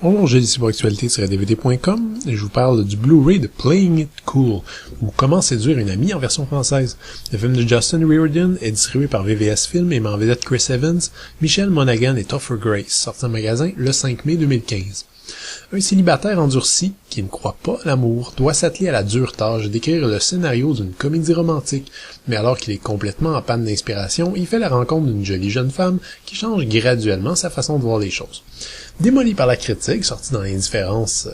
Bonjour, j'ai ici pour actualité-dvd.com et je vous parle du Blu-ray de Playing It Cool, ou Comment séduire une amie en version française. Le film de Justin Reardon est distribué par VVS Film et met en vedette Chris Evans, Michelle Monaghan et Topher Grace, sorti en magasin le 5 mai 2015. Un célibataire endurci, qui ne croit pas à l'amour, doit s'atteler à la dure tâche d'écrire le scénario d'une comédie romantique, mais alors qu'il est complètement en panne d'inspiration, il fait la rencontre d'une jolie jeune femme qui change graduellement sa façon de voir les choses. Démoli par la critique, sorti dans l'indifférence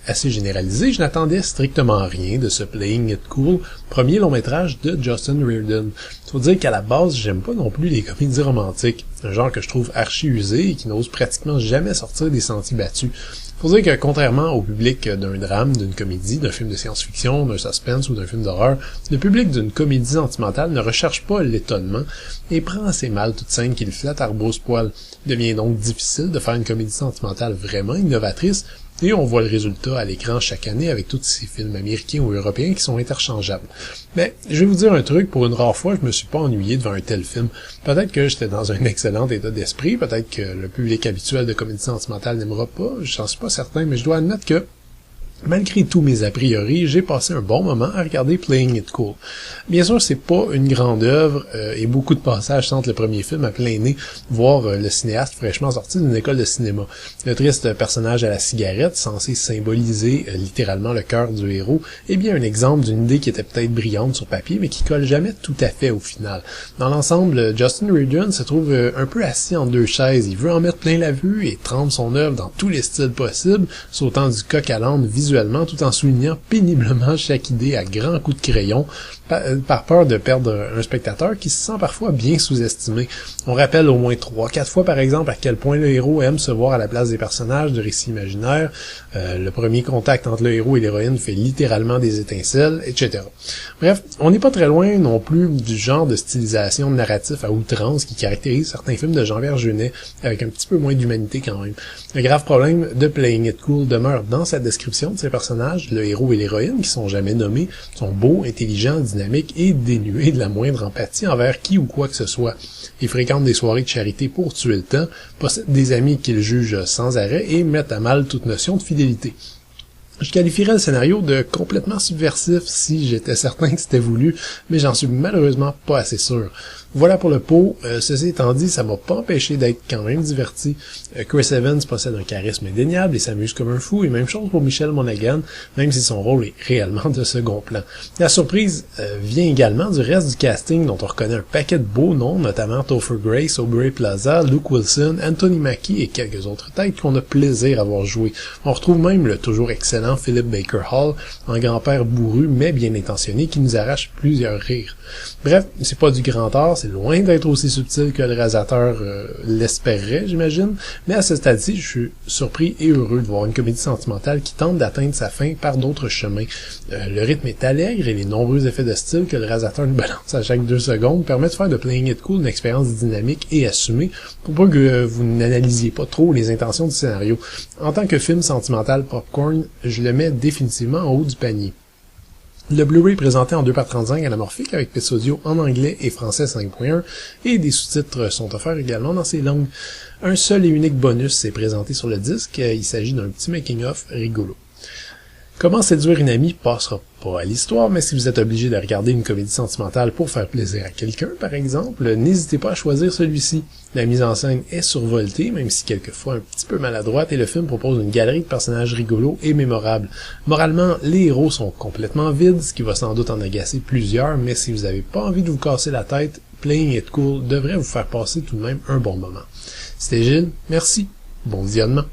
assez généralisée, je n'attendais strictement rien de ce Playing It Cool, premier long métrage de Justin Reardon. Il faut dire qu'à la base, j'aime pas non plus les comédies romantiques, un genre que je trouve archi usé et qui n'ose pratiquement jamais sortir des sentiers battus. Il faut dire que contrairement au public d'un drame, d'une comédie, d'un film de science-fiction, d'un suspense ou d'un film d'horreur, le public d'une comédie sentimentale ne recherche pas l'étonnement et prend assez mal toute scène qui le flatte à rebrousse-poil. Il devient donc difficile de faire une comédie sentimentale vraiment innovatrice, et on voit le résultat à l'écran chaque année avec tous ces films américains ou européens qui sont interchangeables. Mais je vais vous dire un truc, pour une rare fois, je me suis pas ennuyé devant un tel film. Peut-être que j'étais dans un excellent état d'esprit, peut-être que le public habituel de comédie sentimentale n'aimera pas, j'en suis pas certain, mais je dois admettre que malgré tous mes a priori, j'ai passé un bon moment à regarder Playing It Cool. Bien sûr, c'est pas une grande œuvre et beaucoup de passages sentent le premier film à plein nez, voir le cinéaste fraîchement sorti d'une école de cinéma. Le triste personnage à la cigarette, censé symboliser littéralement le cœur du héros, est bien un exemple d'une idée qui était peut-être brillante sur papier, mais qui colle jamais tout à fait au final. Dans l'ensemble, Justin Reardon se trouve un peu assis en deux chaises. Il veut en mettre plein la vue et trempe son œuvre dans tous les styles possibles, sautant du coq à l'âne visuellement, tout en soulignant péniblement chaque idée à grands coups de crayon, par peur de perdre un spectateur qui se sent parfois bien sous-estimé. On rappelle au moins 3-4 fois par exemple à quel point le héros aime se voir à la place des personnages de récits imaginaires, le premier contact entre le héros et l'héroïne fait littéralement des étincelles, etc. Bref, on n'est pas très loin non plus du genre de stylisation de narratif à outrance qui caractérise certains films de Jean-Pierre Jeunet, avec un petit peu moins d'humanité quand même. Le grave problème de Playing It Cool demeure dans sa description de ses personnages, le héros et l'héroïne, qui sont jamais nommés, sont beaux, intelligents, dynamiques et dénués de la moindre empathie envers qui ou quoi que ce soit. Ils fréquentent des soirées de charité pour tuer le temps, possèdent des amis qu'ils jugent sans arrêt et mettent à mal toute notion de fidélité. Je qualifierais le scénario de complètement subversif si j'étais certain que c'était voulu, mais j'en suis malheureusement pas assez sûr. Voilà pour le pot. Ceci étant dit, ça m'a pas empêché d'être quand même diverti. Chris Evans possède un charisme indéniable et s'amuse comme un fou, et même chose pour Michelle Monaghan, même si son rôle est réellement de second plan. La surprise vient également du reste du casting dont on reconnaît un paquet de beaux noms, notamment Topher Grace, Aubrey Plaza, Luke Wilson, Anthony Mackie et quelques autres têtes qu'on a plaisir à voir jouer. On retrouve même le toujours excellent Philip Baker Hall, un grand-père bourru mais bien intentionné qui nous arrache plusieurs rires. Bref, c'est pas du grand art, c'est loin d'être aussi subtil que le réalisateur l'espérait, j'imagine, mais à ce stade-ci, je suis surpris et heureux de voir une comédie sentimentale qui tente d'atteindre sa fin par d'autres chemins. Le rythme est allègre et les nombreux effets de style que le réalisateur nous balance à chaque 2 secondes permettent de faire de Playing It Cool une expérience dynamique et assumée pour pas que vous n'analysiez pas trop les intentions du scénario. En tant que film sentimental popcorn, je le mets définitivement en haut du panier. Le Blu-ray est présenté en 2x35 anamorphique avec piste audio en anglais et français 5.1 et des sous-titres sont offerts également dans ces langues. Un seul et unique bonus est présenté sur le disque, il s'agit d'un petit making-of rigolo. Comment séduire une amie passera pas à l'histoire, mais si vous êtes obligé de regarder une comédie sentimentale pour faire plaisir à quelqu'un, par exemple, n'hésitez pas à choisir celui-ci. La mise en scène est survoltée, même si quelquefois un petit peu maladroite, et le film propose une galerie de personnages rigolos et mémorables. Moralement, les héros sont complètement vides, ce qui va sans doute en agacer plusieurs, mais si vous n'avez pas envie de vous casser la tête, Playing It Cool devrait vous faire passer tout de même un bon moment. C'était Gilles, merci, bon visionnement.